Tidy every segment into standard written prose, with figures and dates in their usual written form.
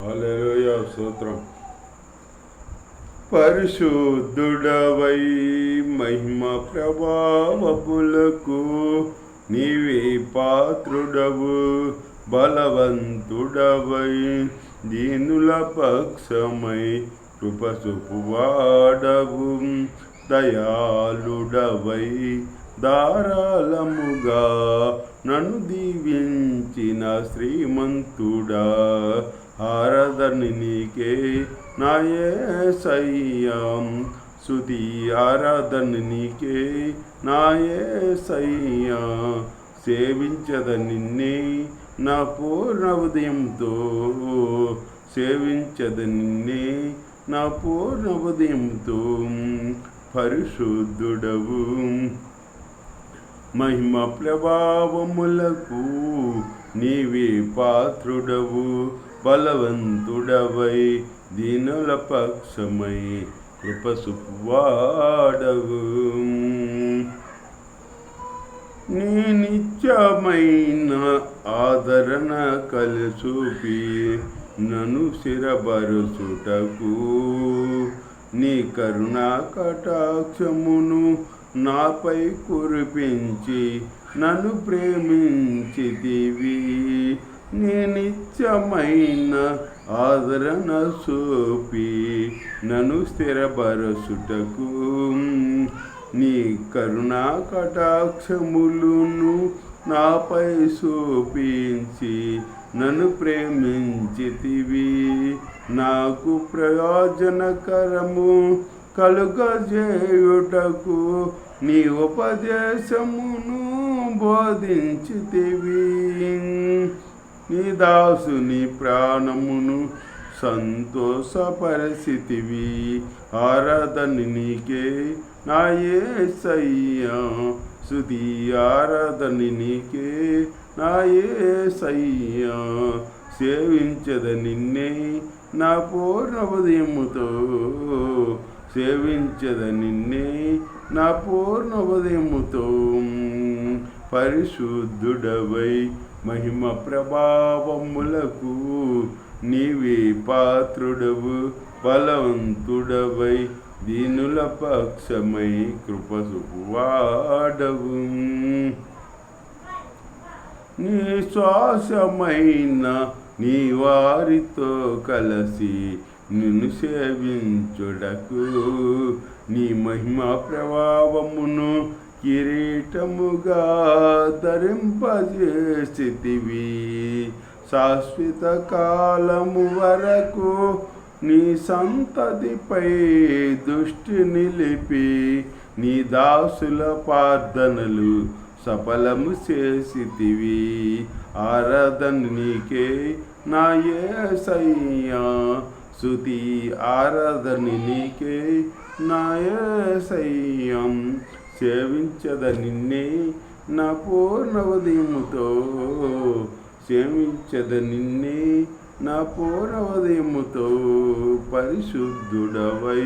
హల్లెలూయా స్తోత్రం. పరిశుద్ధుడవై మహిమ ప్రభావములకు నీవే పాత్రుడవు, బలవంతుడవై దీనుల పక్షమై కృపసుపువాడవు, దయాళుడవై ధారాళముగా నన్ను దీవించిన శ్రీమంతుడా, ఆరాధన నీకే నా యేసయ్యా, స్తుతి ఆరాధన నీకే నా యేసయ్యా. సేవించద నిన్నే నా పూర్ణ ఉదయంతో, సేవించద నిన్నే నా పూర్ణ ఉదయంతో. పరిశుద్ధుడవు మహిమ ప్రభావములకు నీవే పాత్రుడవు, బలవంతుడవై దీనుల పక్షమై కృపసుపువాడవు. నీ నిత్యమైన ఆదరణ కలచూపి నన్ను స్థిరపరచుటకు, నీ కరుణా కటాక్షమును నాపై కురిపించి నన్ను ప్రేమించితివి. నీ నిత్యమైన ఆదరణ చూపి నన్ను స్థిరపరచుటకు, నీ కరుణా కటాక్షములను నాపై చూపించి నన్ను ప్రేమించితివి. నాకు ప్రయోజనకరము కలుగజేయుటకు నీ ఉపదేశమును బోధించితివి. నీ దాసుని ప్రాణమును సంతోషపరిచితివి. ఆరాధన నీకే నా యేసయ్యా, స్తుతి ఆరాధన నీకే నా యేసయ్యా. సేవించద నిన్నే నా పూర్ణ ఉదయముతో, సేవించద నిన్నే నా పూర్ణ ఉదయముతో. పరిశుద్ధుడవై మహిమ ప్రభావములకు నీవే పాత్రుడవు, బలవంతుడవై దీనుల పక్షమై కృపసుపువాడవు. నీ శ్వాసమైన నీ వారితో కలిసి నిన్ను సేవించుటకు, నీ మహిమ ప్రభావమును కిరీటముగా ధరింపజేసితివి. శాశ్వత కాలము వరకు నీ సంతతిపై దృష్టి నిలిపి నీ దాసుల ప్రార్థనలు సఫలము చేసితివి. ఆరాధన నీకే నా యేసయ్యా, స్తుతి ఆరాధన నీకే నా యేసయ్యా. సేవించద నిన్నే నా పూర్ణ ఉదయముతో, సేవించద నిన్నే నా పూర్ణ ఉదయముతో. పరిశుద్ధుడవై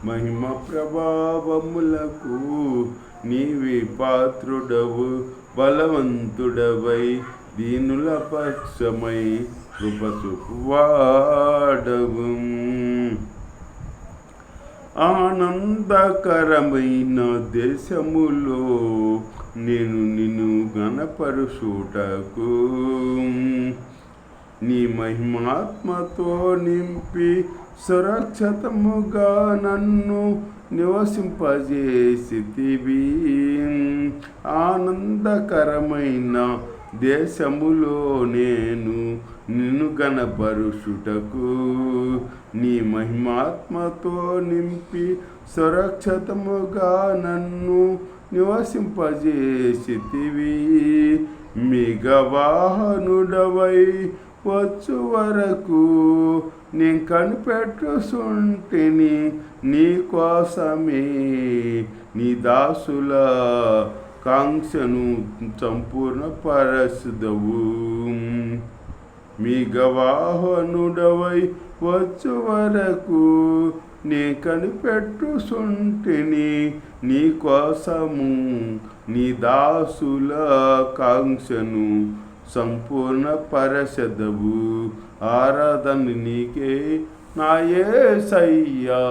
మహిమ ప్రభావములకు నీవే పాత్రుడవు, బలవంతుడవై దీనుల పక్షమై కృపసుపువాడవు. ఆనందకరమైన దేశములో నేను నిన్ను గణపరుచుటకు, నీ మహిమాత్మతో నింపి సురక్షితముగా నన్ను నివసింపజేసితివి. ఆనందకరమైన దేశములో నేను నిన్ను గణపరుచుటకు, నీ మహిమాత్మతో నింపి సురక్షితముగా నన్ను నివసింపజేసితివి. మిగవాహనుడవై వచ్చు వరకు నేను కనిపెట్టుచుంటిని నీ కోసమే. నీ దాసుల కాంక్షను సంపూర్ణపరచుదవు. మిగవాహనుడవై వచ్చు వరకు నే కనిపెట్టుచుంటిని నీ కోసము. నీ దాసుల కాంక్షను సంపూర్ణ పరిషదవు. ఆరాధన నీకే నా యేసయ్యా,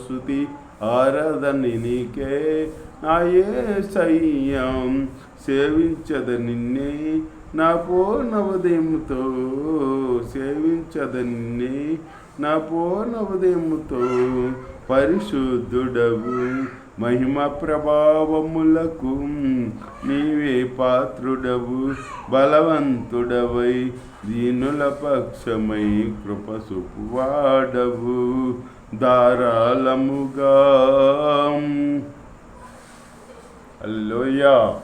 స్తుతి ఆరాధన నీకే నా యేసయ్యా. సేవించద నిన్నే నా పూర్ణ హృదయముతో, సేవించద నిన్నే నా పూర్ణ హృదయముతో. పరిశుద్ధుడవు మహిమ ప్రభావములకు నీవే పాత్రుడవు. బలవంతుడవై దీనుల పక్షమై కృప చూపువాడవు ధారాళముగా. హల్లెలూయా.